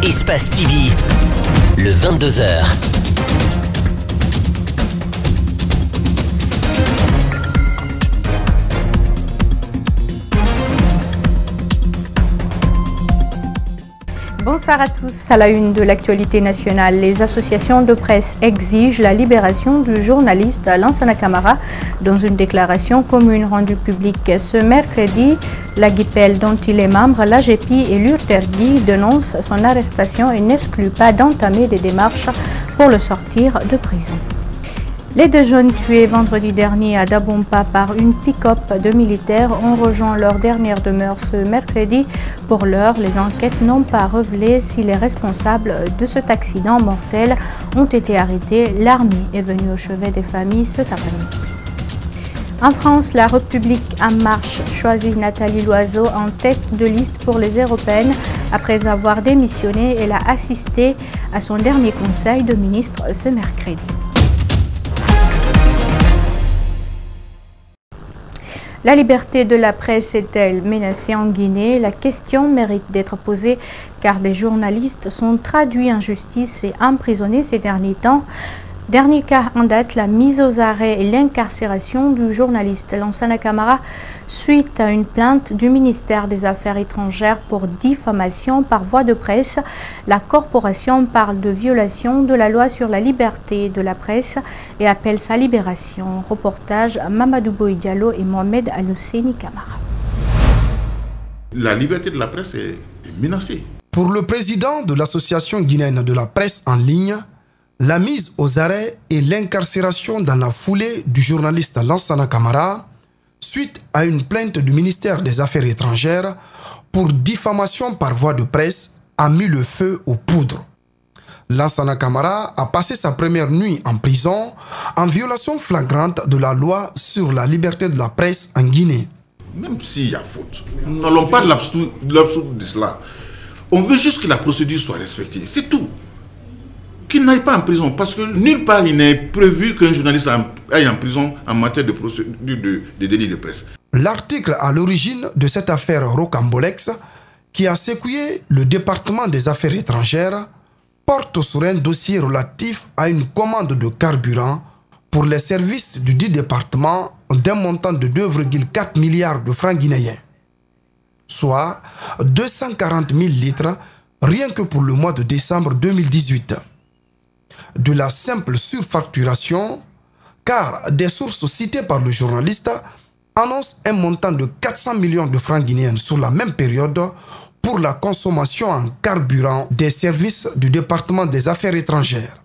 Espace TV, le 22h. Bonsoir à tous. À la une de l'actualité nationale, les associations de presse exigent la libération du journaliste Lansana Camara. Dans une déclaration commune rendue publique ce mercredi, la GIPEL dont il est membre, l'AGEPI et l'URTERGI dénoncent son arrestation et n'excluent pas d'entamer des démarches pour le sortir de prison. Les deux jeunes tués vendredi dernier à Dabompa par une pick-up de militaires ont rejoint leur dernière demeure ce mercredi. Pour l'heure, les enquêtes n'ont pas révélé si les responsables de cet accident mortel ont été arrêtés. L'armée est venue au chevet des familles cet après-midi. En France, la République en marche choisit Nathalie Loiseau en tête de liste pour les européennes. Après avoir démissionné, elle a assisté à son dernier conseil de ministres ce mercredi. La liberté de la presse est-elle menacée en Guinée? La question mérite d'être posée car des journalistes sont traduits en justice et emprisonnés ces derniers temps. Dernier cas en date, la mise aux arrêts et l'incarcération du journaliste Lansana Camara suite à une plainte du ministère des Affaires étrangères pour diffamation par voie de presse. La corporation parle de violation de la loi sur la liberté de la presse et appelle sa libération. Reportage Mamadou Boy Diallo et Mohamed Al-Husseini Camara. La liberté de la presse est menacée. Pour le président de l'association guinéenne de la presse en ligne, la mise aux arrêts et l'incarcération dans la foulée du journaliste Lansana Camara suite à une plainte du ministère des Affaires étrangères pour diffamation par voie de presse a mis le feu aux poudres. Lansana Camara a passé sa première nuit en prison en violation flagrante de la loi sur la liberté de la presse en Guinée. Même s'il y a faute, nous n'allons pas de l'absolu de cela. On veut juste que la procédure soit respectée, c'est tout. Qu'il n'aille pas en prison, parce que nulle part il n'est prévu qu'un journaliste aille en prison en matière de procédure de délit de presse. L'article à l'origine de cette affaire rocambolex, qui a secoué le département des Affaires étrangères, porte sur un dossier relatif à une commande de carburant pour les services du dit département d'un montant de 2,4 milliards de francs guinéens, soit 240 000 litres rien que pour le mois de décembre 2018. De la simple surfacturation, car des sources citées par le journaliste annoncent un montant de 400 millions de francs guinéens sur la même période pour la consommation en carburant des services du département des Affaires étrangères.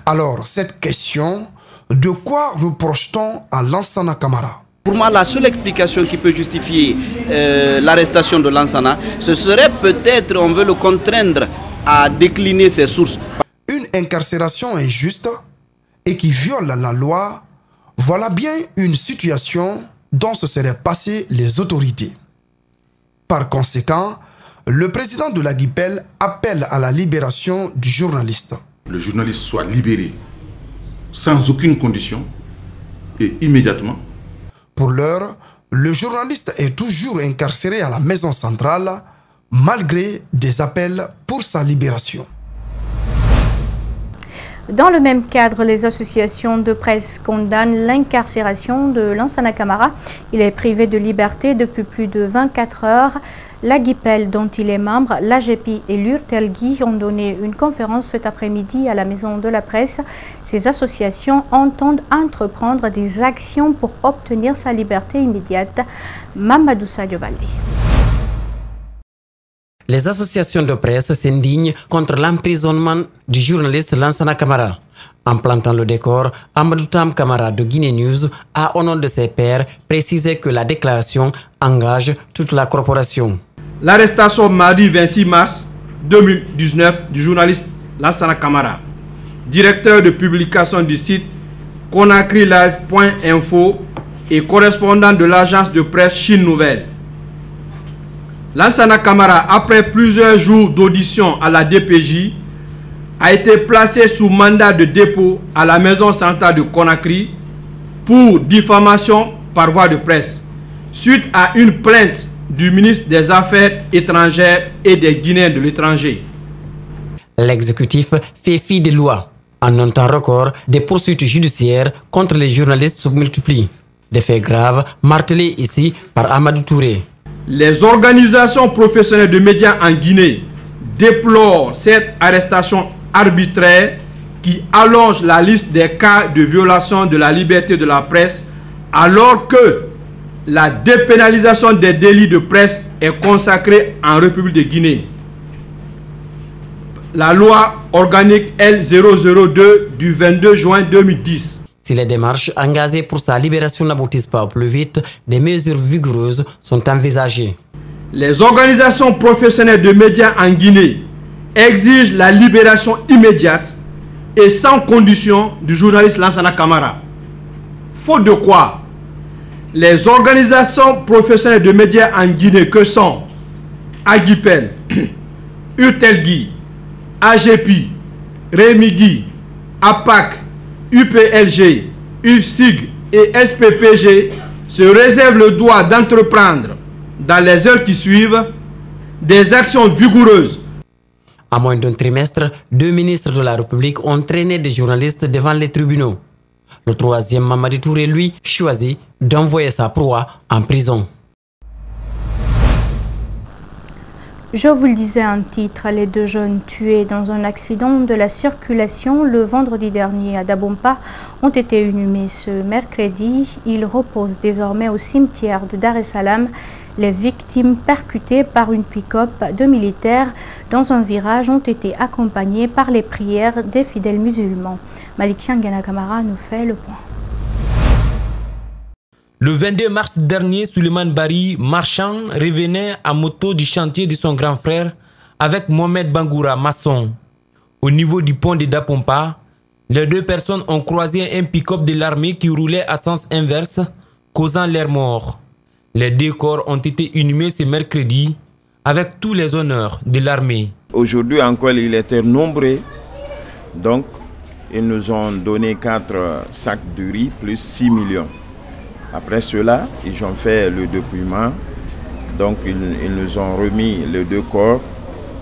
Alors, cette question, de quoi reproche-t-on à Lansana Camara? Pour moi, la seule explication qui peut justifier l'arrestation de Lansana, ce serait peut-être, on veut le contraindre à décliner ses sources. Une incarcération injuste et qui viole la loi, voilà bien une situation dont se seraient passées les autorités. Par conséquent, le président de la GIPEL appelle à la libération du journaliste. Le journaliste soit libéré sans aucune condition et immédiatement. Pour l'heure, le journaliste est toujours incarcéré à la maison centrale malgré des appels pour sa libération. Dans le même cadre, les associations de presse condamnent l'incarcération de Lansana Camara. Il est privé de liberté depuis plus de 24 heures. La GIPEL, dont il est membre, l'AGEPI et l'URTERGI ont donné une conférence cet après-midi à la Maison de la Presse. Ces associations entendent entreprendre des actions pour obtenir sa liberté immédiate. Mamadou Sadio Baldé. Les associations de presse s'indignent contre l'emprisonnement du journaliste Lansana Camara. En plantant le décor, Amadou Tam Camara de Guinée News a, au nom de ses pairs, précisé que la déclaration engage toute la corporation. L'arrestation mardi 26 mars 2019 du journaliste Lansana Camara, directeur de publication du site ConakryLive.info et correspondant de l'agence de presse Chine Nouvelle. Lansana Camara, après plusieurs jours d'audition à la DPJ, a été placé sous mandat de dépôt à la maison centrale de Conakry pour diffamation par voie de presse, suite à une plainte du ministre des Affaires étrangères et des Guinéens de l'étranger. L'exécutif fait fi des lois. En un temps record, des poursuites judiciaires contre les journalistes se multiplient. Des faits graves martelés ici par Amadou Touré. Les organisations professionnelles de médias en Guinée déplorent cette arrestation arbitraire qui allonge la liste des cas de violation de la liberté de la presse alors que la dépénalisation des délits de presse est consacrée en République de Guinée. La loi organique L002 du 22 juin 2010. Si les démarches engagées pour sa libération n'aboutissent pas au plus vite, des mesures vigoureuses sont envisagées. Les organisations professionnelles de médias en Guinée exigent la libération immédiate et sans condition du journaliste Lansana Camara. Faute de quoi, les organisations professionnelles de médias en Guinée que sont Agipel, Utelgi, AGP, Remigui, APAC, UPLG, UFSIG et SPPG se réservent le droit d'entreprendre dans les heures qui suivent des actions vigoureuses. À moins d'un trimestre, 2 ministres de la République ont traîné des journalistes devant les tribunaux. Le troisième, Mamadi Touré, lui, choisit d'envoyer sa proie en prison. Je vous le disais en titre, les 2 jeunes tués dans un accident de la circulation le vendredi dernier à Dabompa ont été inhumés ce mercredi. Ils reposent désormais au cimetière de Dar es Salaam. Les victimes percutées par une pick-up de militaires dans un virage ont été accompagnées par les prières des fidèles musulmans. Malik Changana Kamara nous fait le point. Le 22 mars dernier, Suleiman Bari, marchand, revenait à moto du chantier de son grand frère avec Mohamed Bangoura, maçon. Au niveau du pont de Dapompa, les 2 personnes ont croisé un pick-up de l'armée qui roulait à sens inverse, causant leur mort. Les 2 corps ont été inhumés ce mercredi avec tous les honneurs de l'armée. Aujourd'hui encore, il était nombreux. Donc, ils nous ont donné 4 sacs de riz plus 6 millions. Après cela, ils ont fait le dépouillement. Donc, ils nous ont remis les 2 corps.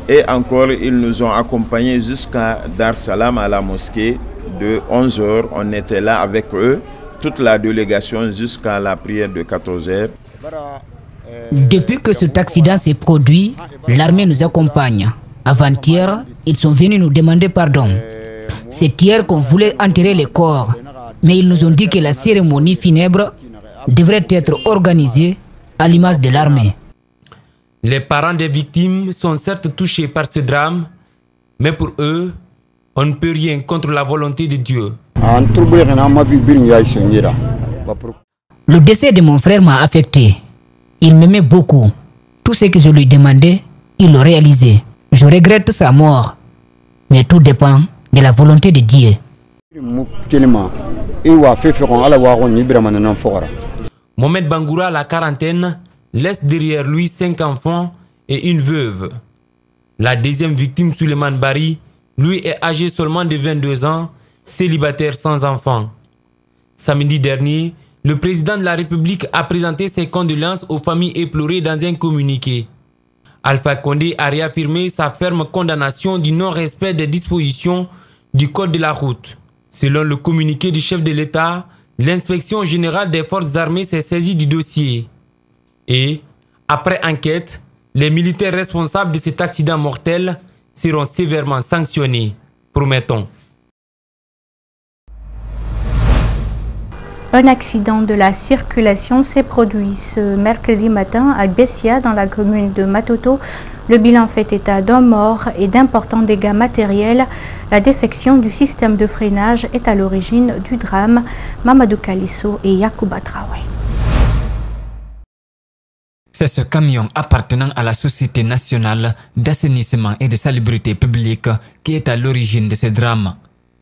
Et encore, ils nous ont accompagnés jusqu'à Dar Salam, à la mosquée. De 11 h, on était là avec eux, toute la délégation, jusqu'à la prière de 14 h. Depuis que cet accident s'est produit, l'armée nous accompagne. Avant-hier, ils sont venus nous demander pardon. C'est hier qu'on voulait enterrer les corps, mais ils nous ont dit que la cérémonie funèbre devrait être organisée à l'image de l'armée. Les parents des victimes sont certes touchés par ce drame, mais pour eux, on ne peut rien contre la volonté de Dieu. Le décès de mon frère m'a affecté. Il m'aimait beaucoup. Tout ce que je lui demandais, il le réalisait. Je regrette sa mort, mais tout dépend de la volonté de Dieu. Mohamed Bangoura, la quarantaine, laisse derrière lui 5 enfants et une veuve. La deuxième victime, Suleiman Bari, lui est âgé seulement de 22 ans, célibataire sans enfant. Samedi dernier, le président de la République a présenté ses condoléances aux familles éplorées dans un communiqué. Alpha Condé a réaffirmé sa ferme condamnation du non-respect des dispositions du Code de la route. Selon le communiqué du chef de l'État, l'inspection générale des forces armées s'est saisie du dossier. Et, après enquête, les militaires responsables de cet accident mortel seront sévèrement sanctionnés, promettons. Un accident de la circulation s'est produit ce mercredi matin à Bessia, dans la commune de Matoto. Le bilan fait état d'un mort et d'importants dégâts matériels. La défection du système de freinage est à l'origine du drame. Mamadou Kalisso et Yacouba Traoré. C'est ce camion appartenant à la Société nationale d'assainissement et de salubrité publique qui est à l'origine de ce drame.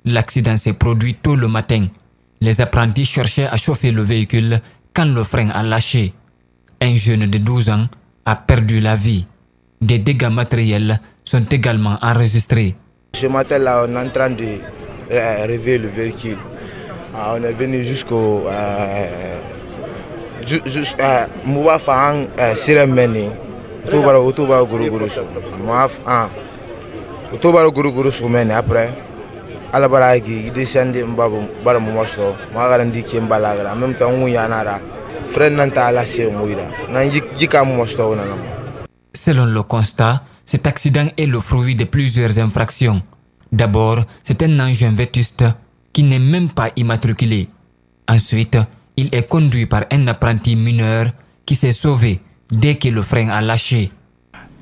L'accident s'est produit tôt le matin. Les apprentis cherchaient à chauffer le véhicule quand le frein a lâché. Un jeune de 12 ans a perdu la vie. Des dégâts matériels sont également enregistrés. Ce matin-là, on est en train de réveiller le véhicule. On est venu jusqu'au Moubafang Siremeni. to bara guru sumene après ala bara ki descendre mbabu bara mo mosto ma garandi ki mbalagra en même temps mu yanara frère nanta ala se muira nan jika mo mosto na. Selon le constat, cet accident est le fruit de plusieurs infractions. D'abord, c'est un engin vétuste qui n'est même pas immatriculé. Ensuite, il est conduit par un apprenti mineur qui s'est sauvé dès que le frein a lâché.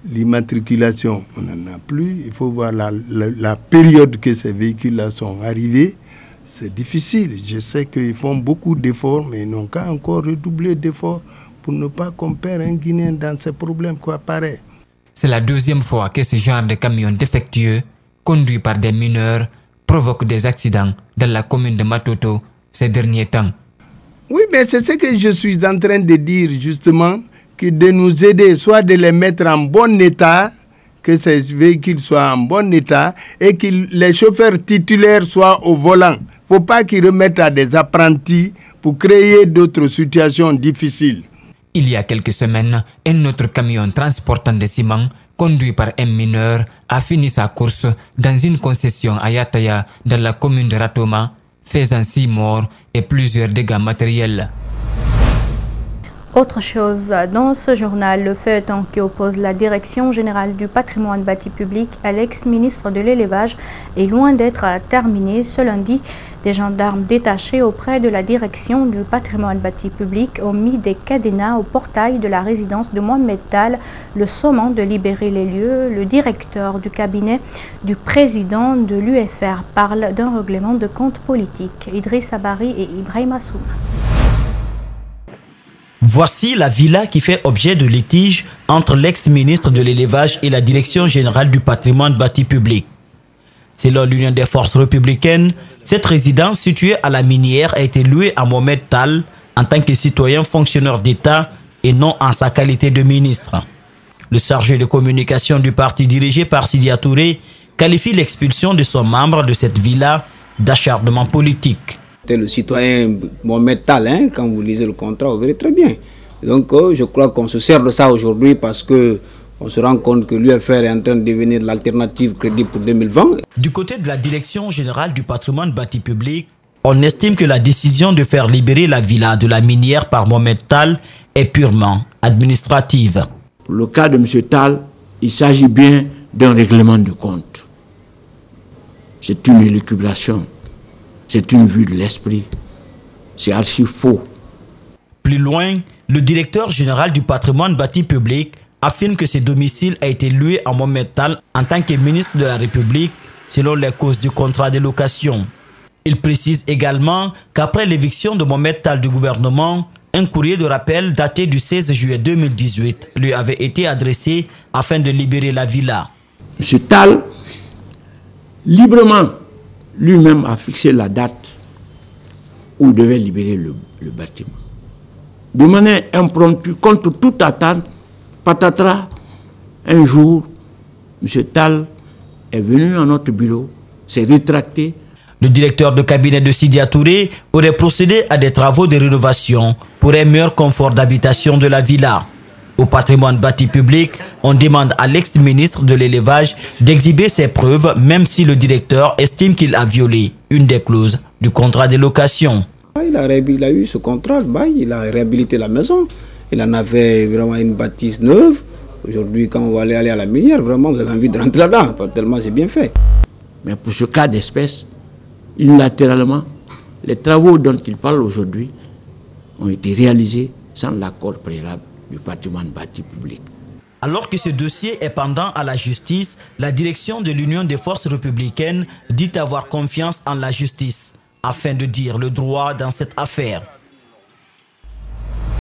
L'immatriculation, on n'en a plus. Il faut voir la période que ces véhicules-là sont arrivés. C'est difficile. Je sais qu'ils font beaucoup d'efforts, mais ils n'ont qu'à encore redoubler d'efforts pour ne pas qu'on perde un Guinéen dans ces problèmes quoi pareil. C'est la deuxième fois que ce genre de camion défectueux, conduit par des mineurs, provoque des accidents dans la commune de Matoto ces derniers temps. Oui, mais c'est ce que je suis en train de dire justement, que de nous aider, soit de les mettre en bon état, que ces véhicules soient en bon état et que les chauffeurs titulaires soient au volant. Il ne faut pas qu'ils remettent à des apprentis pour créer d'autres situations difficiles. Il y a quelques semaines, un autre camion transportant des ciments, conduit par un mineur, a fini sa course dans une concession à Yataya, dans la commune de Ratoma, faisant 6 morts et plusieurs dégâts matériels. Autre chose, dans ce journal, le feuilleton qui oppose la Direction générale du patrimoine bâti public à l'ex-ministre de l'élevage est loin d'être terminé. Ce lundi, des gendarmes détachés auprès de la Direction du patrimoine bâti public ont mis des cadenas au portail de la résidence de Mohamed Tal, le sommant de libérer les lieux. Le directeur du cabinet du président de l'UFR parle d'un règlement de compte politique. Idriss Abari et Ibrahim Assoum. Voici la villa qui fait objet de litige entre l'ex-ministre de l'élevage et la Direction générale du patrimoine bâti public. Selon l'Union des forces républicaines, cette résidence située à la minière a été louée à Mohamed Tal en tant que citoyen fonctionnaire d'État et non en sa qualité de ministre. Le chargé de communication du parti dirigé par Sidya Touré qualifie l'expulsion de son membre de cette villa d'acharnement politique. Le citoyen Mohamed Tal, quand vous lisez le contrat, vous verrez très bien. Donc je crois qu'on se sert de ça aujourd'hui parce que on se rend compte que l'UFR est en train de devenir l'alternative crédible pour 2020. Du côté de la Direction générale du patrimoine bâti public, on estime que la décision de faire libérer la villa de la minière par Mohamed Tal est purement administrative. Pour le cas de M. Tal, il s'agit bien d'un règlement de compte. C'est une élucubration. C'est une vue de l'esprit. C'est archi faux. Plus loin, le directeur général du patrimoine bâti public affirme que ce domicile a été loué à Mohamed Tal en tant que ministre de la République selon les causes du contrat de location. Il précise également qu'après l'éviction de Mohamed Tal du gouvernement, un courrier de rappel daté du 16 juillet 2018 lui avait été adressé afin de libérer la villa. M. Tal, librement, lui-même a fixé la date où il devait libérer le bâtiment. De manière impromptue, contre toute attente, patatras, un jour, M. Tal est venu à notre bureau, s'est rétracté. Le directeur de cabinet de Sidya Touré aurait procédé à des travaux de rénovation pour un meilleur confort d'habitation de la villa. Au patrimoine bâti public, on demande à l'ex-ministre de l'élevage d'exhiber ses preuves, même si le directeur estime qu'il a violé une des clauses du contrat de location. Il a eu ce contrat, il a réhabilité la maison. Il en avait vraiment une bâtisse neuve. Aujourd'hui, quand on va aller à la minière, vraiment, vous avez envie de rentrer là-dedans, tellement c'est bien fait. Mais pour ce cas d'espèce, unilatéralement, les travaux dont il parle aujourd'hui ont été réalisés sans l'accord préalable du patrimoine bâti public. Alors que ce dossier est pendant à la justice, la direction de l'Union des forces républicaines dit avoir confiance en la justice afin de dire le droit dans cette affaire.